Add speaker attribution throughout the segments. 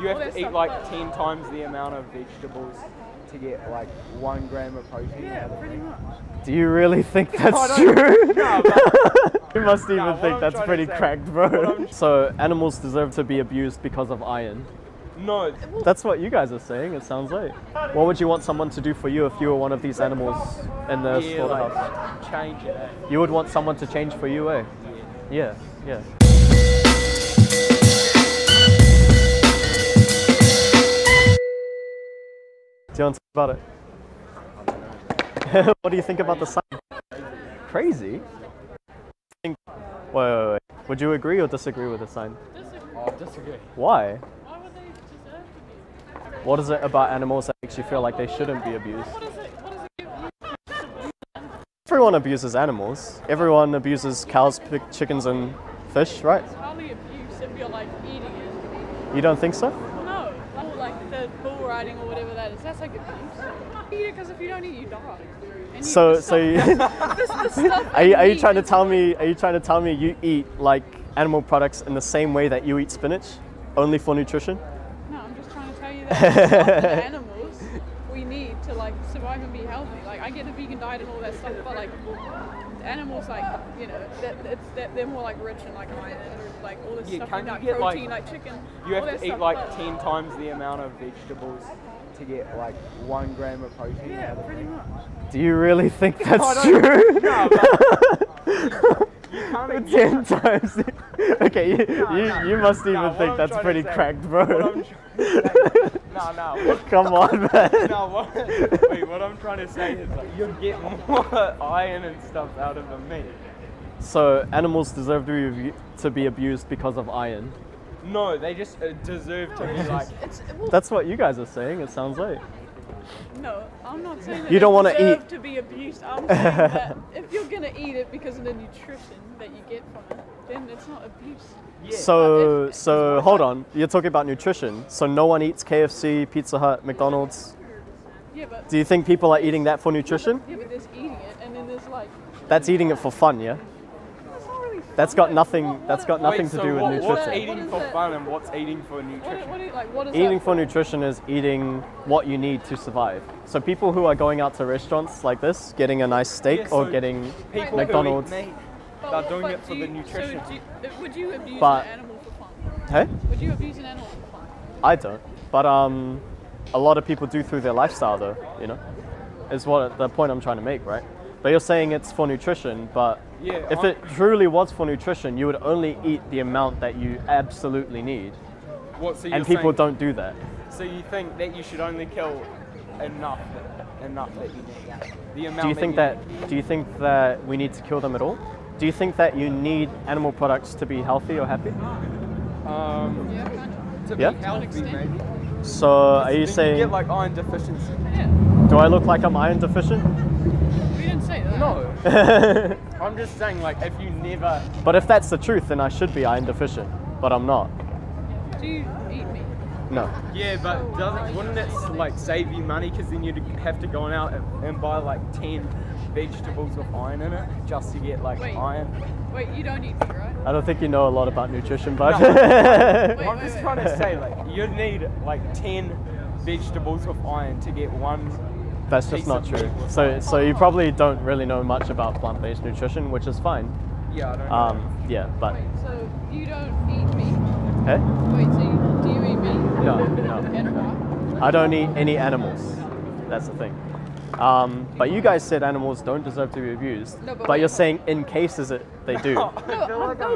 Speaker 1: You have to eat like 10 times the amount of vegetables to get like 1 gram of protein.
Speaker 2: Yeah, pretty much.
Speaker 3: Do you really think that's true?
Speaker 1: No, but
Speaker 3: You must even
Speaker 1: what
Speaker 3: think
Speaker 1: I'm
Speaker 3: that's
Speaker 1: trying to
Speaker 3: pretty
Speaker 1: say-
Speaker 3: cracked, bro. So animals deserve to be abused because of iron.
Speaker 1: no.
Speaker 3: That's what you guys are saying, it sounds like. What would you want someone to do for you if you were one of these animals in the
Speaker 1: Yeah,
Speaker 3: slaughterhouse?
Speaker 1: like, change it. Eh?
Speaker 3: You would want someone to change for you, eh? Yeah, yeah. Do you want to talk about it? What do you think about the sign? Crazy? Wait. Would you agree or disagree with the sign?
Speaker 1: Oh, disagree.
Speaker 3: Why?
Speaker 2: Why would they deserve to be?
Speaker 3: What is it about animals that makes you feel like they shouldn't be abused?
Speaker 2: What does it give you?
Speaker 3: Everyone abuses animals. Everyone abuses cows, chickens, and fish, right?
Speaker 2: It's hardly abuse if you're like eating it.
Speaker 3: You don't think so?
Speaker 2: No, like the bull riding or whatever that is. That's like abuse. Eat it because if you don't eat, you die. And
Speaker 3: So
Speaker 2: the stuff
Speaker 3: are you
Speaker 2: eat
Speaker 3: trying to
Speaker 2: is-
Speaker 3: tell me? Are you trying to tell me you eat like animal products in the same way that you eat spinach, only for nutrition?
Speaker 2: No, I'm just trying to tell you that the stuff that animals we need to like survive and be healthy. Like I get the vegan diet and all that stuff, but like animals, like you know, they're more like rich in like iron and like all this stuff,
Speaker 1: can't you
Speaker 2: like
Speaker 1: get,
Speaker 2: protein,
Speaker 1: like-
Speaker 2: like chicken.
Speaker 1: You
Speaker 2: all
Speaker 1: have
Speaker 2: that
Speaker 1: to eat
Speaker 2: stuff,
Speaker 1: like
Speaker 2: but-
Speaker 1: 10 times the amount of vegetables to get like 1 gram of protein.
Speaker 2: Yeah,
Speaker 1: out of
Speaker 2: pretty
Speaker 1: it.
Speaker 2: much.
Speaker 3: Do you really think that's
Speaker 1: I
Speaker 3: true?
Speaker 1: don't- No, but you can't
Speaker 3: 10 times. Okay, you must even
Speaker 1: what
Speaker 3: think
Speaker 1: I'm
Speaker 3: that's
Speaker 1: trying to
Speaker 3: pretty
Speaker 1: say-
Speaker 3: cracked,
Speaker 1: what
Speaker 3: bro.
Speaker 1: I'm trying to say- No.
Speaker 3: Come on, man.
Speaker 1: No, what I'm trying to say is like you'll get more iron and stuff out of the meat.
Speaker 3: So animals deserve to be abused because of iron.
Speaker 1: No, they just deserve to be like.
Speaker 2: Well,
Speaker 3: That's what you guys are saying. It sounds like.
Speaker 2: no, I'm not saying that
Speaker 3: You don't
Speaker 2: want
Speaker 3: wanna
Speaker 2: to
Speaker 3: eat-
Speaker 2: to be abused. I'm saying that if you're gonna eat it because of the nutrition that you get from it, then it's not abuse.
Speaker 1: Yeah.
Speaker 3: So hold on. You're talking about nutrition. So no one eats KFC, Pizza Hut, McDonald's.
Speaker 2: Yeah, but
Speaker 3: Do you think people are eating that for nutrition?
Speaker 2: there's eating it, and then there's like
Speaker 3: That's eating it for fun, yeah.
Speaker 2: it's not really.
Speaker 3: That's
Speaker 2: fun.
Speaker 3: got nothing.
Speaker 2: What-
Speaker 3: That's got
Speaker 2: what-
Speaker 3: nothing
Speaker 1: Wait,
Speaker 3: to
Speaker 1: so
Speaker 3: do with
Speaker 1: what's
Speaker 3: nutrition.
Speaker 1: eating
Speaker 2: What
Speaker 1: for
Speaker 2: is that?
Speaker 1: fun and what's eating for nutrition?
Speaker 2: What is
Speaker 3: Eating
Speaker 2: that
Speaker 3: for nutrition is eating what you need to survive. So people who are going out to restaurants like this, getting a nice steak
Speaker 1: Yeah,
Speaker 3: or
Speaker 1: so
Speaker 3: getting
Speaker 1: People
Speaker 3: McDonald's.
Speaker 1: who eat meat,
Speaker 2: But
Speaker 1: they're
Speaker 2: what-
Speaker 1: doing
Speaker 2: but
Speaker 1: it for
Speaker 2: do
Speaker 1: the
Speaker 2: you-
Speaker 1: nutrition.
Speaker 2: Would you abuse
Speaker 3: But-
Speaker 2: an animal for fun?
Speaker 3: Hey,
Speaker 2: Would you abuse an animal for fun?
Speaker 3: I don't. But a lot of people do through their lifestyle, though. You know, is what the point I'm trying to make, right? But you're saying it's for nutrition, but
Speaker 1: Yeah,
Speaker 3: if it truly was for nutrition, you would only eat the amount that you absolutely need,
Speaker 1: What, so
Speaker 3: and
Speaker 1: you're
Speaker 3: people
Speaker 1: saying-
Speaker 3: don't do that.
Speaker 1: So you think that you should only kill enough that you need? The amount
Speaker 3: Do you think that we need to kill them at all? Do you think that you need animal products to be healthy or happy?
Speaker 2: Yeah, kind of.
Speaker 1: to
Speaker 3: Yeah?
Speaker 1: be healthy,
Speaker 2: extent.
Speaker 1: maybe.
Speaker 3: So are
Speaker 1: Then
Speaker 3: you
Speaker 1: you
Speaker 3: saying,
Speaker 1: get like iron deficiency?
Speaker 2: Yeah,
Speaker 3: do I look like I'm iron deficient?
Speaker 2: we didn't say that.
Speaker 1: No. I'm just saying, like, if you never.
Speaker 3: But if that's the truth, then I should be iron deficient, but I'm not.
Speaker 2: Do you eat meat?
Speaker 3: No.
Speaker 1: Yeah, but wouldn't it like save you money? Because then you'd have to go out and buy like 10 vegetables with iron in it just to get like
Speaker 2: Wait.
Speaker 1: iron.
Speaker 2: Wait, you don't eat meat, right?
Speaker 3: I don't think you know a lot about nutrition, bud.
Speaker 1: No.
Speaker 2: Wait,
Speaker 1: I'm just
Speaker 2: wait.
Speaker 1: trying to say, like, you'd need like 10 vegetables with iron to get one.
Speaker 3: That's just
Speaker 1: piece
Speaker 3: not
Speaker 1: of
Speaker 3: true.
Speaker 1: meat with
Speaker 3: So you probably don't really know much about plant-based nutrition, which is fine.
Speaker 1: Yeah, I don't know.
Speaker 3: Yeah, but
Speaker 2: Wait, so you don't eat meat?
Speaker 3: hey,
Speaker 2: Wait, so do you eat meat?
Speaker 3: no.
Speaker 2: And why?
Speaker 3: I don't eat any animals. That's the thing. But you guys said animals don't deserve to be abused.
Speaker 2: No, but
Speaker 3: but you're
Speaker 2: wait.
Speaker 3: saying in cases they do.
Speaker 2: No,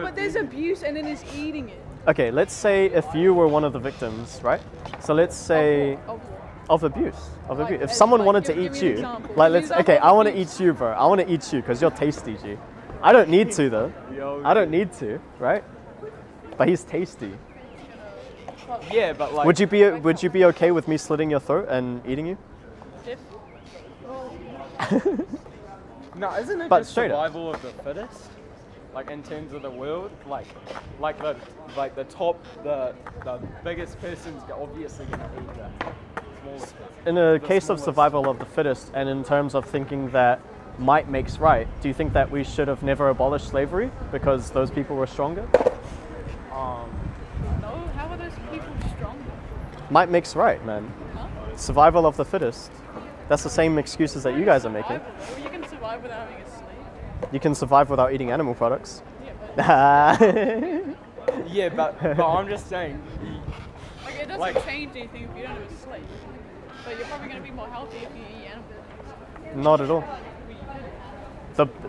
Speaker 2: but there's abuse and then there's eating it.
Speaker 3: Okay, let's say if you were one of the victims, right? So let's say
Speaker 2: Of what?
Speaker 3: of abuse. Of
Speaker 2: Like,
Speaker 3: abuse. If
Speaker 2: as
Speaker 3: someone
Speaker 2: like,
Speaker 3: wanted to
Speaker 2: give
Speaker 3: eat
Speaker 2: me an
Speaker 3: you,
Speaker 2: example.
Speaker 3: like
Speaker 2: Give me
Speaker 3: let's
Speaker 2: an
Speaker 3: okay,
Speaker 2: example
Speaker 3: I
Speaker 2: of
Speaker 3: want to
Speaker 2: abuse.
Speaker 3: eat you, bro. I want to eat you because you're tasty, G. I don't need to though.
Speaker 1: Yo,
Speaker 3: I don't need to, right? But he's tasty.
Speaker 1: Yeah, but like.
Speaker 3: Would you be okay with me slitting your throat and eating you?
Speaker 2: If, well,
Speaker 1: No, isn't it
Speaker 3: But
Speaker 1: just
Speaker 3: straight up.
Speaker 1: survival of the fittest? Like in terms of the world, like the top, the biggest person's obviously gonna eat the smallest.
Speaker 3: In a
Speaker 1: The
Speaker 3: case of
Speaker 1: smallest.
Speaker 3: survival of the fittest, and in terms of thinking that might makes right, do you think that we should have never abolished slavery because those people were stronger?
Speaker 2: no, how are those people stronger?
Speaker 3: Might makes right, man.
Speaker 2: Huh?
Speaker 3: Survival of the fittest. That's the same excuses that you guys are making.
Speaker 2: Well, you can survive without having a slave.
Speaker 3: You can survive without eating animal products.
Speaker 2: Yeah, but
Speaker 1: Yeah, but I'm just saying.
Speaker 2: like, it doesn't
Speaker 1: Like-
Speaker 2: change anything if you don't have a slave. But you're probably going to be more healthy if you eat animal products.
Speaker 3: Not at all.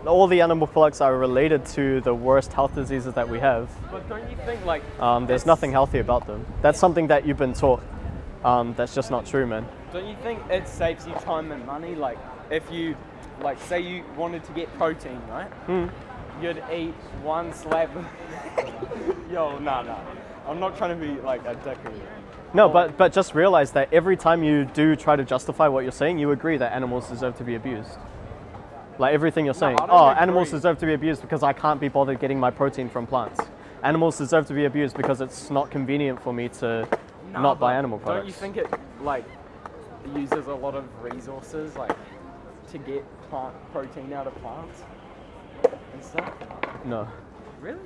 Speaker 3: All the animal products are related to the worst health diseases that we have.
Speaker 1: But don't you think like
Speaker 3: There's
Speaker 1: it's-
Speaker 3: nothing healthy about them. That's something that you've been taught. That's just not true, man.
Speaker 1: Don't you think it saves you time and money? Like if you, like say you wanted to get protein, right? You'd eat one slab. Yo, nah. I'm not trying to be like a dick.
Speaker 3: No, but just realize that every time you do try to justify what you're saying, you agree that animals deserve to be abused. Like everything you're saying.
Speaker 1: I don't
Speaker 3: Oh,
Speaker 1: agree.
Speaker 3: animals deserve to be abused because I can't be bothered getting my protein from plants. Animals deserve to be abused because it's not convenient for me to not buy
Speaker 1: but
Speaker 3: animal products.
Speaker 1: Don't you think it like uses a lot of resources like to get plant protein out of plants and stuff?
Speaker 3: No,
Speaker 1: Really?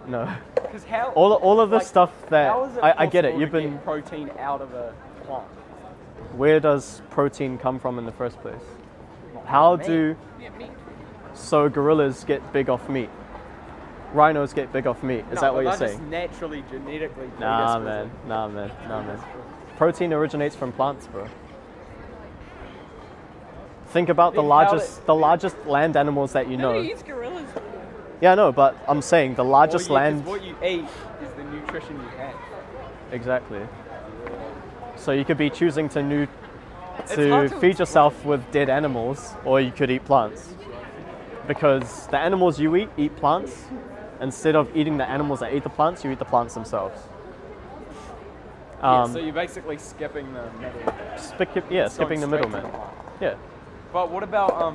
Speaker 3: no.
Speaker 1: Because how
Speaker 3: All of the
Speaker 1: like,
Speaker 3: stuff that
Speaker 1: how is it
Speaker 3: I get it.
Speaker 1: possible
Speaker 3: You've
Speaker 1: to
Speaker 3: been.
Speaker 1: get protein out of a plant.
Speaker 3: Where does protein come from in the first place? How
Speaker 1: meat.
Speaker 3: do
Speaker 2: Yeah, meat.
Speaker 3: so gorillas get big off meat? Rhinos get big off meat. Is that what you're
Speaker 1: They're
Speaker 3: saying?
Speaker 1: just naturally, genetically.
Speaker 3: Nah,
Speaker 1: predisposed.
Speaker 3: man. Protein originates from plants, bro. Think about
Speaker 1: Then how
Speaker 3: the largest land animals that you know.
Speaker 2: Nobody eats gorillas.
Speaker 3: Yeah, no, but I'm saying the largest
Speaker 1: Well, yeah, 'cause
Speaker 3: land.
Speaker 1: what you eat is the nutrition you have.
Speaker 3: Exactly. So you could be choosing to
Speaker 1: hard
Speaker 3: to
Speaker 1: to
Speaker 3: feed
Speaker 1: explain.
Speaker 3: yourself with dead animals, or you could eat plants. Because the animals you eat plants. Instead of eating the animals that eat the plants, you eat the plants themselves.
Speaker 1: So you're basically skipping the middle.
Speaker 3: Skipping the
Speaker 1: Going
Speaker 3: middleman.
Speaker 1: straight to the plant.
Speaker 3: Yeah.
Speaker 1: But what about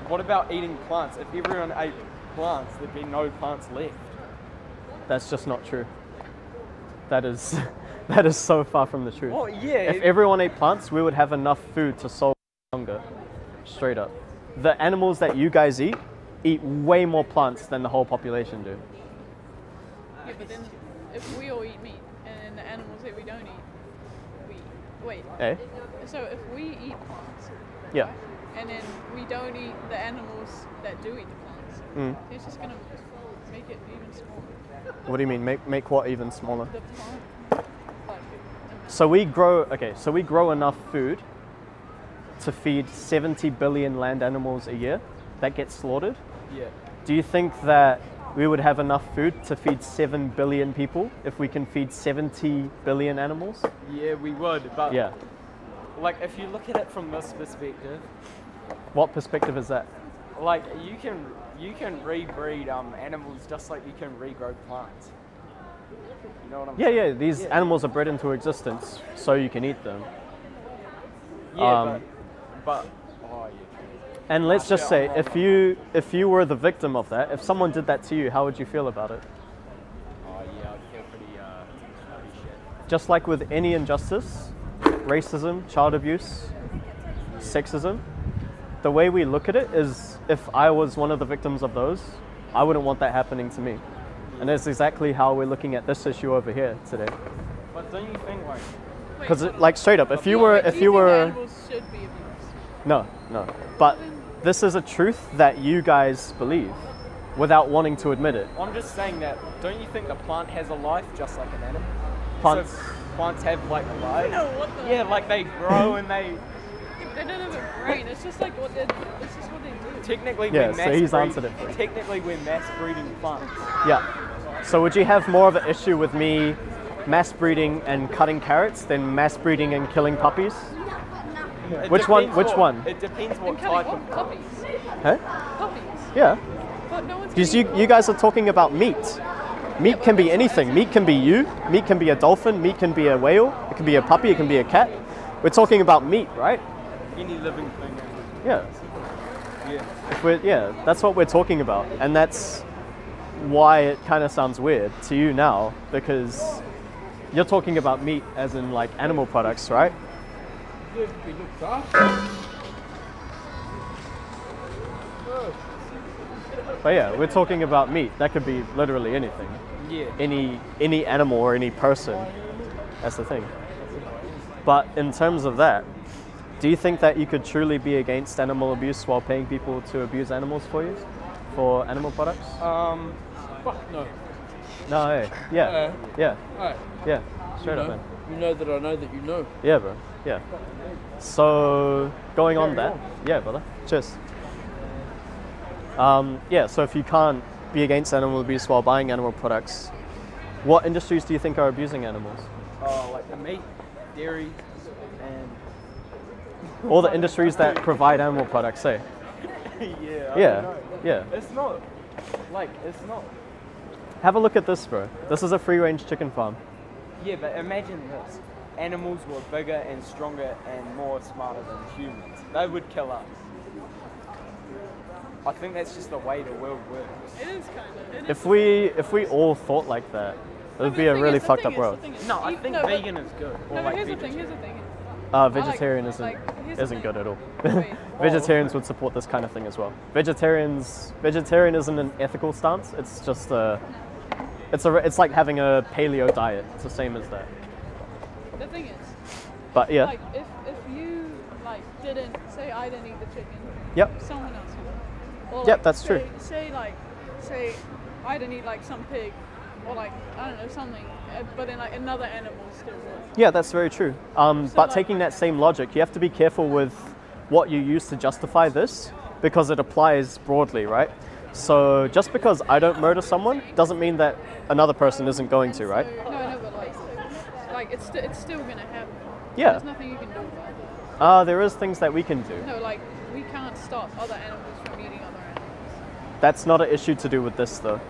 Speaker 1: what about eating plants? If everyone ate plants, there'd be no plants left.
Speaker 3: That's just not true. That is that is so far from the truth.
Speaker 1: Well, yeah.
Speaker 3: If everyone ate plants, we would have enough food to solve hunger. Straight up. The animals that you guys eat way more plants than the whole population do.
Speaker 2: Yeah, but then if we all eat meat and the animals that we don't eat, wait.
Speaker 3: Eh?
Speaker 2: So if we eat plants,
Speaker 3: Yeah.
Speaker 2: and then we don't eat the animals that do eat the plants,
Speaker 3: Mm.
Speaker 2: it's just gonna make it even smaller.
Speaker 3: What do you mean? Make what even smaller?
Speaker 2: The plant, like,
Speaker 3: So we grow enough food to feed 70 billion land animals a year that get slaughtered.
Speaker 1: Yeah.
Speaker 3: Do you think that we would have enough food to feed 7 billion people if we can feed 70 billion animals?
Speaker 1: Yeah, we would. But
Speaker 3: Yeah.
Speaker 1: like if you look at it from this perspective,
Speaker 3: What perspective is that?
Speaker 1: like you can rebreed animals just like you can regrow plants. You know what I'm
Speaker 3: Yeah,
Speaker 1: saying?
Speaker 3: yeah. These animals are bred into existence so you can eat them.
Speaker 1: Yeah, but oh yeah.
Speaker 3: And let's just say,
Speaker 1: Yeah,
Speaker 3: if you were the victim of that, if someone did that to you, how would you feel about it?
Speaker 1: Oh yeah, I'd feel pretty shit.
Speaker 3: Just like with any injustice, racism, child abuse, sexism, the way we look at it is, if I was one of the victims of those, I wouldn't want that happening to me. And that's exactly how we're looking at this issue over here today.
Speaker 1: But don't you think like
Speaker 3: Because, like, straight up, if you were,
Speaker 2: animals should be abused.
Speaker 3: no, but this is a truth that you guys believe, without wanting to admit it.
Speaker 1: I'm just saying that don't you think a plant has a life just like an animal?
Speaker 3: Plants-
Speaker 1: So plants have like a life.
Speaker 2: No, what the?
Speaker 1: Yeah, like they grow and they
Speaker 2: They don't have a brain. It's just like what they. This is what they do.
Speaker 1: technically
Speaker 3: Yeah,
Speaker 1: we're
Speaker 3: so
Speaker 1: mass
Speaker 3: he's
Speaker 1: breeding.
Speaker 3: answered it for you.
Speaker 1: Technically we're mass breeding plants.
Speaker 3: Yeah. So would you have more of an issue with me mass breeding and cutting carrots than mass breeding and killing puppies?
Speaker 1: It
Speaker 3: Which one-
Speaker 1: depends
Speaker 3: which
Speaker 1: what-
Speaker 3: one?
Speaker 1: It depends what
Speaker 2: And killing
Speaker 1: type of
Speaker 2: what? Puppies.
Speaker 3: Huh?
Speaker 2: Puppies.
Speaker 3: Yeah.
Speaker 2: But no one's.
Speaker 3: Because
Speaker 2: killing
Speaker 3: you guys are talking about meat. Meat can be anything. Meat can be you. Meat can be a dolphin. Meat can be a whale. It can be a puppy. It can be a cat. We're talking about meat, right?
Speaker 1: any living thing.
Speaker 3: Yeah.
Speaker 1: Yeah.
Speaker 3: That's what we're talking about. And that's why it kind of sounds weird to you now, because you're talking about meat as in like animal products, right? But yeah, we're talking about meat. That could be literally anything.
Speaker 1: Yeah.
Speaker 3: any animal or any person. That's the thing. But in terms of that, do you think that you could truly be against animal abuse while paying people to abuse animals for you, for animal products?
Speaker 4: Fuck no.
Speaker 3: No, hey. Yeah. Yeah.
Speaker 4: Alright.
Speaker 3: Yeah. Straight up,
Speaker 4: You know,
Speaker 3: man.
Speaker 4: you know that I know that you know.
Speaker 3: Yeah, bro. Yeah. So going on that, yeah, brother. Cheers. Yeah. So if you can't be against animal abuse while buying animal products, what industries do you think are abusing animals?
Speaker 1: Like the meat, dairy, and
Speaker 3: All the industries that provide animal products, say.
Speaker 1: yeah. I
Speaker 3: Yeah.
Speaker 1: don't know.
Speaker 3: Yeah.
Speaker 1: It's not like
Speaker 3: Have a look at this, bro. This is a free-range chicken farm.
Speaker 1: Yeah, but imagine this: animals were bigger and stronger and more smarter than humans. They would kill us. I think that's just the way the world works.
Speaker 2: It is kind of.
Speaker 3: If we all thought like that, it would be a really fucked up world.
Speaker 1: No, I think vegan is good. Or
Speaker 2: No,
Speaker 1: like
Speaker 2: but here's the
Speaker 1: vegetarian.
Speaker 2: thing.
Speaker 3: Vegetarianism
Speaker 2: here's the
Speaker 3: isn't
Speaker 2: thing.
Speaker 3: good at all.
Speaker 2: Wait.
Speaker 3: Vegetarians would support this kind of thing as well. Vegetarian isn't an ethical stance. It's just it's like having a paleo diet. It's the same as that.
Speaker 2: The thing is,
Speaker 3: But yeah,
Speaker 2: like, if you like didn't say I didn't eat the chicken,
Speaker 3: yep,
Speaker 2: someone else would. Or,
Speaker 3: Yep,
Speaker 2: like,
Speaker 3: that's true.
Speaker 2: Say I didn't eat like some pig, or like I don't know something, but then like another animal still would.
Speaker 3: yeah, that's very true. But
Speaker 2: like-
Speaker 3: taking that same logic, you have to be careful with what you use to justify this because it applies broadly, right? So just because I don't murder someone doesn't mean that another person isn't going to, right?
Speaker 2: No, but like it's still gonna happen.
Speaker 3: Yeah.
Speaker 2: There's nothing you can do about it.
Speaker 3: There is things that we can do.
Speaker 2: No, like we can't stop other animals from eating other animals.
Speaker 3: That's not an issue to do with this though.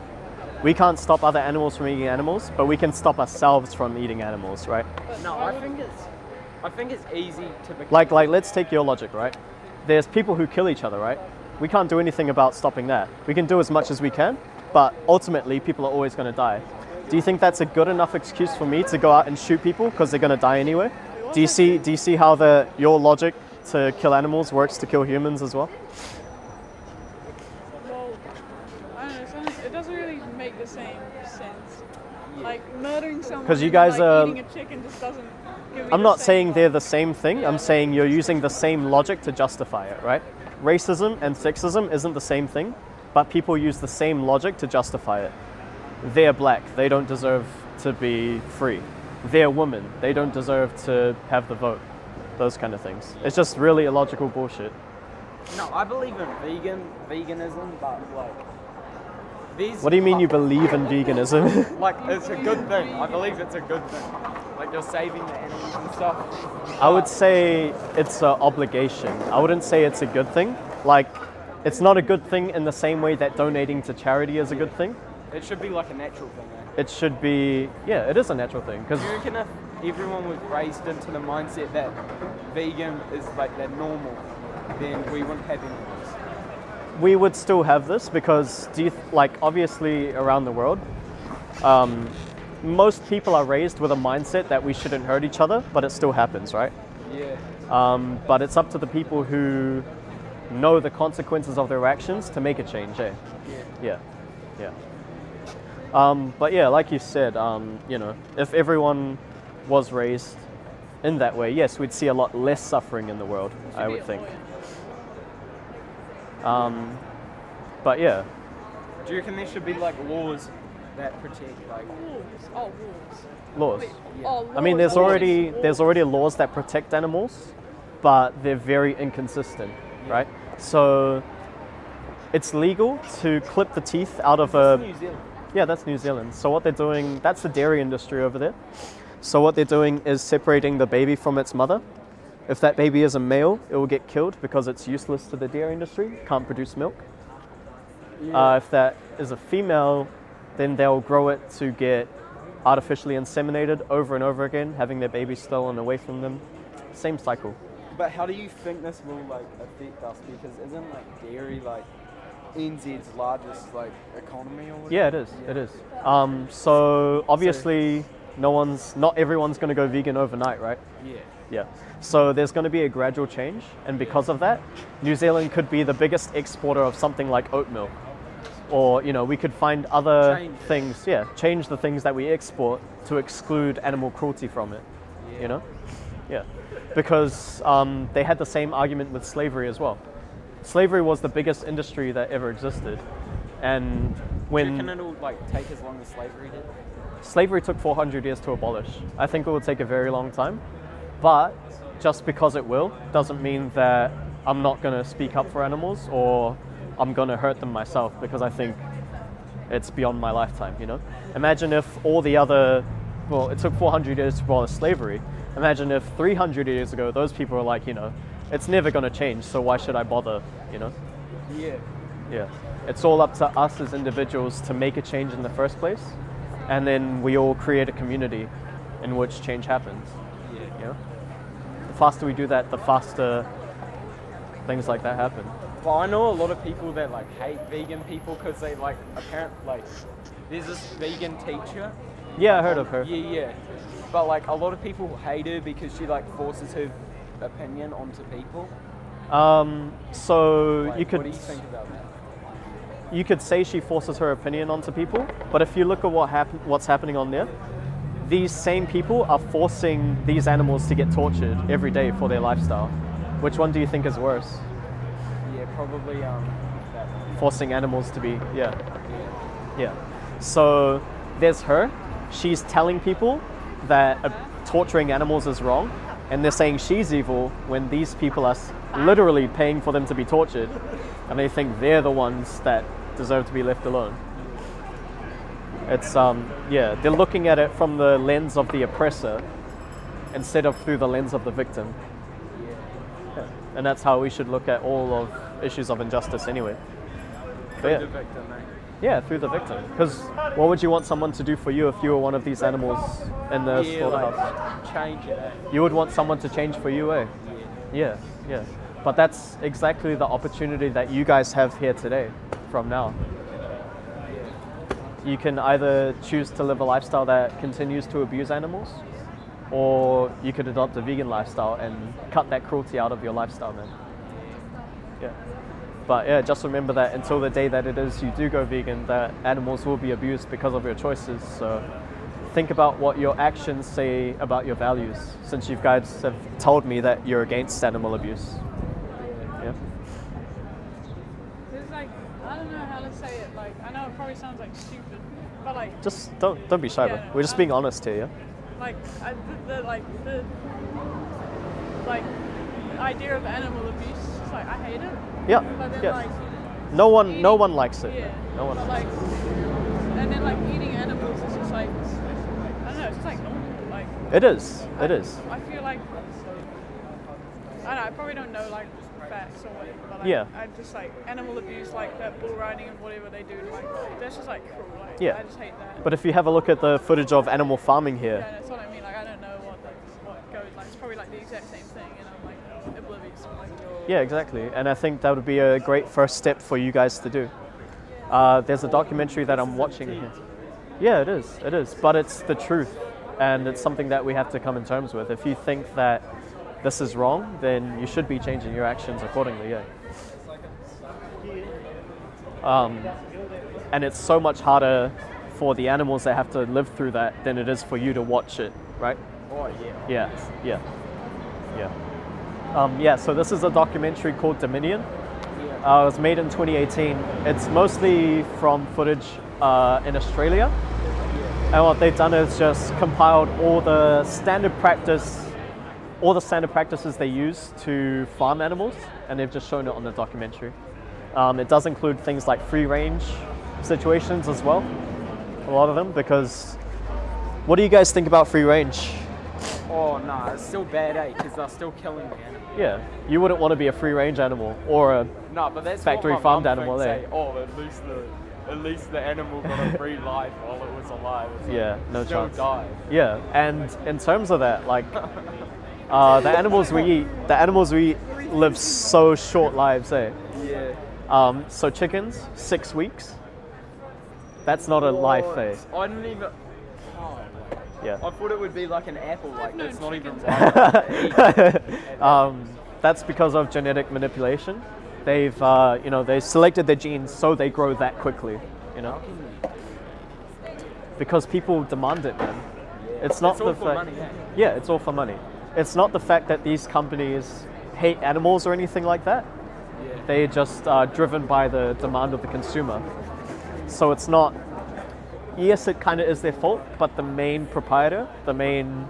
Speaker 3: We can't stop other animals from eating animals, but we can stop ourselves from eating animals, right?
Speaker 2: But
Speaker 1: No,
Speaker 2: why
Speaker 1: I
Speaker 2: would-
Speaker 1: think it's easy to become.
Speaker 3: Like let's take your logic, right? There's people who kill each other, right? We can't do anything about stopping that. We can do as much as we can, but ultimately people are always going to die. Do you think that's a good enough excuse for me to go out and shoot people because they're going to die anyway? Do you see how your logic to kill animals works to kill humans as well?
Speaker 2: Well, I don't know. Sometimes it doesn't really make the same sense. Like murdering someone.
Speaker 3: 'Cause you
Speaker 2: and,
Speaker 3: guys
Speaker 2: like,
Speaker 3: are-
Speaker 2: eating a chicken just doesn't. Give me
Speaker 3: I'm
Speaker 2: the
Speaker 3: not
Speaker 2: same
Speaker 3: saying they're
Speaker 2: vibe.
Speaker 3: the same thing.
Speaker 2: Yeah.
Speaker 3: I'm saying you're using the same logic to justify it, right? Racism and sexism isn't the same thing, but people use the same logic to justify it. They're black, they don't deserve to be free. They're women, they don't deserve to have the vote. Those kind of things. It's just really illogical bullshit.
Speaker 1: No, I believe in veganism, but like these.
Speaker 3: What do you mean you believe in veganism?
Speaker 1: Like it's a good thing. I believe it's a good thing. Like you're saving the animals and stuff.
Speaker 3: I would say it's an obligation. I wouldn't say it's a good thing. Like, it's not a good thing in the same way that donating to charity is a good thing.
Speaker 1: It should be like a natural thing. Eh?
Speaker 3: It should be, yeah, it is a natural thing. Because
Speaker 1: Do you reckon if everyone was raised into the mindset that vegan is like the normal, then we wouldn't have any of this?
Speaker 3: we would still have this because, obviously around the world, most people are raised with a mindset that we shouldn't hurt each other, but it still happens, right?
Speaker 1: Yeah.
Speaker 3: But it's up to the people who know the consequences of their actions to make a change, eh?
Speaker 1: Yeah.
Speaker 3: Yeah. But yeah, like you said, if everyone was raised in that way, yes, we'd see a lot less suffering in the world, I would think. But yeah,
Speaker 1: Do you reckon there should be like laws that protect like?
Speaker 2: Wolves. Oh, wolves.
Speaker 3: laws.
Speaker 2: Wait,
Speaker 1: Yeah.
Speaker 2: oh,
Speaker 3: I mean,
Speaker 2: laws.
Speaker 3: there's already laws that protect animals, but they're very inconsistent, right? So it's legal to clip the teeth out of a.
Speaker 1: New Zealand.
Speaker 3: Yeah, that's New Zealand. So what they're doing, that's the dairy industry over there. So what they're doing is separating the baby from its mother. If that baby is a male, it will get killed because it's useless to the dairy industry, can't produce milk. If that is a female, then they'll grow it to get artificially inseminated over and over again, having their baby stolen away from them. Same cycle.
Speaker 1: But how do you think this will like affect us? Because isn't like dairy like NZ's largest like economy or whatever?
Speaker 3: Yeah, it is. It is. So obviously, not everyone's going to go vegan overnight, right?
Speaker 1: Yeah.
Speaker 3: Yeah. So there's going to be a gradual change, and because of that, New Zealand could be the biggest exporter of something like oat milk. or we could find other
Speaker 1: Change it.
Speaker 3: things. Yeah, change the things that we export to exclude animal cruelty from it.
Speaker 1: Yeah.
Speaker 3: Yeah, because they had the same argument with slavery as well. Slavery was the biggest industry that ever existed, and
Speaker 1: Do you
Speaker 3: when
Speaker 1: reckon it'll like take as long as slavery did?
Speaker 3: slavery took 400 years to abolish, I think it will take a very long time. But just because it will doesn't mean that I'm not going to speak up for animals or I'm going to hurt them myself, because I think it's beyond my lifetime. Imagine if all the other, well, it took 400 years to abolish slavery. Imagine if 300 years ago those people were like, it's never going to change, so why should I bother?
Speaker 1: Yeah.
Speaker 3: Yeah, it's all up to us as individuals to make a change in the first place, and then we all create a community in which change happens.
Speaker 1: Yeah.
Speaker 3: The faster we do that, the faster things like that happen.
Speaker 1: Well, I know a lot of people that like hate vegan people because they like there's this vegan teacher.
Speaker 3: Yeah, I heard of her.
Speaker 1: Yeah. But like a lot of people hate her because she like forces her opinion onto people.
Speaker 3: So
Speaker 1: Like,
Speaker 3: you could
Speaker 1: What do you think about that?
Speaker 3: you could say she forces her opinion onto people, but if you look at what's happening on there, these same people are forcing these animals to get tortured every day for their lifestyle. Which one do you think is worse?
Speaker 1: Yeah, probably that.
Speaker 3: Forcing animals to be, yeah. So there's her. She's telling people that torturing animals is wrong, and they're saying she's evil when these people are literally paying for them to be tortured, and they think they're the ones that deserve to be left alone. It's they're looking at it from the lens of the oppressor instead of through the lens of the victim. Yeah. And that's how we should look at all of issues of injustice anyway. But
Speaker 1: The victim, mate.
Speaker 3: yeah, through the victim. Because what would you want someone to do for you if you were one of these animals in the slaughterhouse?
Speaker 1: Like, change it.
Speaker 3: You would want someone to change for you, eh? Yeah. But that's exactly the opportunity that you guys have here today, from now. You can either choose to live a lifestyle that continues to abuse animals, or you could adopt a vegan lifestyle and cut that cruelty out of your lifestyle, man. Yeah. But yeah, just remember that until the day that it is you do go vegan, that animals will be abused because of your choices. So think about what your actions say about your values, since you guys have told me that you're against animal abuse. Yeah.
Speaker 2: There's like, I don't know how to say it. Like, I know it probably sounds like stupid, but like,
Speaker 3: Just don't be shy,
Speaker 2: Yeah,
Speaker 3: bro. We're just being honest here, yeah?
Speaker 2: like the idea of animal abuse. It's like I hate it.
Speaker 3: Yeah.
Speaker 2: But then
Speaker 3: Yeah.
Speaker 2: like
Speaker 3: No one likes it.
Speaker 2: yeah.
Speaker 3: No one
Speaker 2: But
Speaker 3: likes
Speaker 2: like, and then like eating animals is just like I don't know. It's just like normal. Like
Speaker 3: it. It is. It is.
Speaker 2: I feel like I don't know. I probably don't know like facts or whatever. But like,
Speaker 3: Yeah.
Speaker 2: I just like animal abuse, like that bull riding and whatever they do. Like that's just like cruel. Like
Speaker 3: Yeah.
Speaker 2: I just hate that.
Speaker 3: But if you have a look at the footage of animal farming here,
Speaker 2: Yeah, that's what I mean. Like I don't know what goes. Like it's probably like the exact same thing, and I'm like oblivious. Like,
Speaker 3: yeah, exactly. And I think that would be a great first step for you guys to do. There's a documentary that I'm watching here. Yeah, it is. It is. But it's the truth. And it's something that we have to come in terms with. If you think that this is wrong, then you should be changing your actions accordingly, yeah. And it's so much harder for the animals that have to live through that than it is for you to watch it, right?
Speaker 1: Oh yeah.
Speaker 3: Yeah, so this is a documentary called Dominion. It was made in 2018. It's mostly from footage in Australia. And what they've done is just compiled all the standard practices they use to farm animals, and they've just shown it on the documentary. It does include things like free range situations as well, a lot of them, because what do you guys think about free range?
Speaker 1: Oh no, it's still bad, because they're still killing the animal.
Speaker 3: Yeah, you wouldn't want to be a free range animal or a
Speaker 1: No, but that's
Speaker 3: factory
Speaker 1: what my
Speaker 3: farmed
Speaker 1: mum
Speaker 3: animal
Speaker 1: thinks,
Speaker 3: there.
Speaker 1: eh? Oh, at least the animal got a free life while it was alive. It's like,
Speaker 3: Yeah, no
Speaker 1: still
Speaker 3: chance.
Speaker 1: died.
Speaker 3: Yeah, and in terms of that, like the animals we eat live so short lives, eh?
Speaker 1: Yeah.
Speaker 3: So chickens, 6 weeks. That's not a life, eh?
Speaker 1: I didn't even.
Speaker 3: Yeah.
Speaker 1: I thought it would be like an apple, like
Speaker 2: known
Speaker 1: that's not even
Speaker 2: chickens.
Speaker 1: right.
Speaker 3: That's because of genetic manipulation. They've, you know, they selected their genes so they grow that quickly, you know? Because people demand it, man. It's not
Speaker 1: all
Speaker 3: the
Speaker 1: for
Speaker 3: fact.
Speaker 1: money, eh?
Speaker 3: Yeah, it's all for money. It's not the fact that these companies hate animals or anything like that.
Speaker 1: Yeah.
Speaker 3: They just are driven by the demand of the consumer. So it's not, yes, it kind of is their fault, but the main proprietor, the main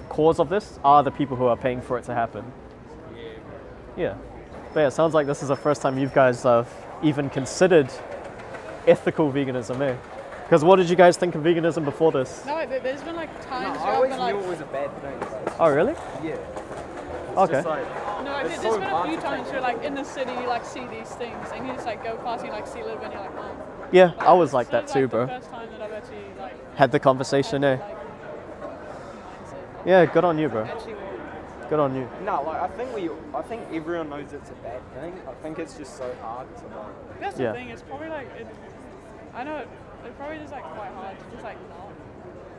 Speaker 3: cause of this are the people who are paying for it to happen. Yeah. But yeah, it sounds like this is the first time you guys have even considered ethical veganism, eh? Because what did you guys think of veganism before this?
Speaker 2: No, there's been like
Speaker 1: No,
Speaker 2: times
Speaker 1: I
Speaker 2: where I've
Speaker 1: always
Speaker 2: been
Speaker 1: knew
Speaker 2: like,
Speaker 1: it was a bad thing. But
Speaker 3: Oh, really?
Speaker 1: yeah.
Speaker 3: Okay.
Speaker 1: Just like,
Speaker 2: no,
Speaker 1: it's
Speaker 2: there's
Speaker 1: so
Speaker 2: been a
Speaker 1: hard
Speaker 2: few
Speaker 1: to
Speaker 2: times
Speaker 1: take
Speaker 2: where like in the city you like see these things and you just like go past and you like see a little bit and you're like, oh.
Speaker 3: Yeah, I was like
Speaker 2: So
Speaker 3: that
Speaker 2: it's,
Speaker 3: too,
Speaker 2: like,
Speaker 3: bro.
Speaker 2: The first time that I've actually like
Speaker 3: Had the conversation,
Speaker 2: had,
Speaker 3: eh?
Speaker 2: like, mindset.
Speaker 3: Yeah, good on you, bro.
Speaker 2: Actually,
Speaker 3: Good on you.
Speaker 1: No, like I think everyone knows it's a bad thing. I think it's just so hard to like.
Speaker 2: that's
Speaker 3: Yeah.
Speaker 2: the thing. It's probably like I know it's probably just like quite hard to just like not.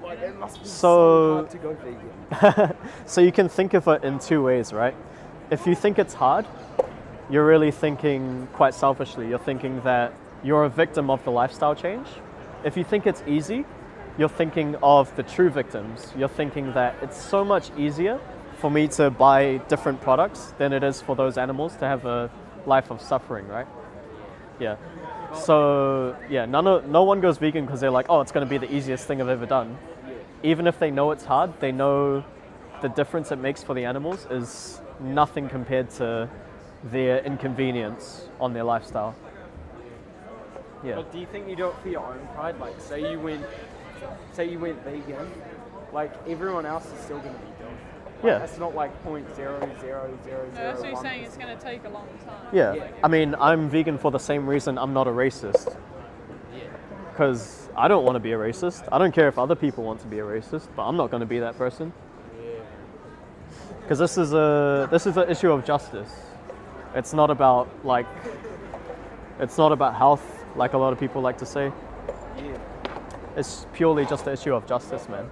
Speaker 1: Like it must be
Speaker 3: So-
Speaker 1: so hard to go vegan.
Speaker 3: So you can think of it in two ways, right? If you think it's hard, you're really thinking quite selfishly. You're thinking that you're a victim of the lifestyle change. If you think it's easy, you're thinking of the true victims. You're thinking that it's so much easier for me to buy different products than it is for those animals to have a life of suffering, right? Yeah. So yeah, no one goes vegan because they're like, oh, it's going to be the easiest thing I've ever done. Even if they know it's hard, they know the difference it makes for the animals is nothing compared to their inconvenience on their lifestyle. Yeah.
Speaker 1: But do you think you do it for your own pride? Like, say you went vegan, like everyone else is still going to be doing it. Like,
Speaker 3: Yeah.
Speaker 1: It's not like 0.000001%.
Speaker 2: No, that's what you're saying. It's gonna take a long time.
Speaker 3: Yeah.
Speaker 2: Like,
Speaker 3: I mean, I'm vegan for the same reason I'm not a racist. Because I don't want to be a racist. I don't care if other people want to be a racist, but I'm not going to be that person. Because this is an issue of justice. It's not about health, like a lot of people like to say.
Speaker 1: Yeah.
Speaker 3: It's purely just an issue of justice, man.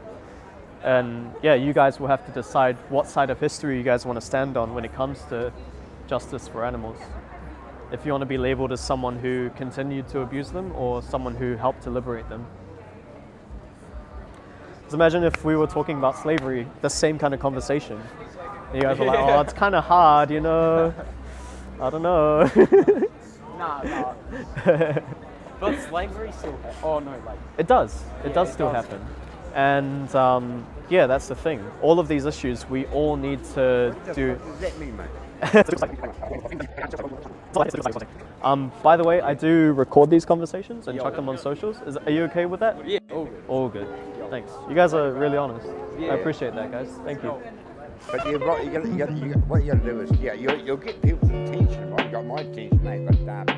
Speaker 3: And yeah, you guys will have to decide what side of history you guys want to stand on when it comes to justice for animals. If you want to be labeled as someone who continued to abuse them or someone who helped to liberate them. Because imagine if we were talking about slavery, the same kind of conversation. And you guys were like, oh, it's kind of hard, you know. I don't know.
Speaker 1: Nah. But slavery still happens. Oh no, like.
Speaker 3: It does. It
Speaker 1: Yeah,
Speaker 3: does
Speaker 1: it
Speaker 3: still
Speaker 1: does.
Speaker 3: happen. And yeah, that's the thing. All of these issues, we all need to do.
Speaker 5: What does that mean, mate?
Speaker 3: By the way, I do record these conversations and
Speaker 1: Yeah.
Speaker 3: chuck them on socials. Are you okay with that?
Speaker 1: Yeah, all good.
Speaker 3: All good. Thanks. You guys are really honest.
Speaker 1: Yeah.
Speaker 3: I appreciate that, guys. Thank you.
Speaker 5: But you're right. What you got to do is, yeah, you'll get people's attention. I got my attention, mate. But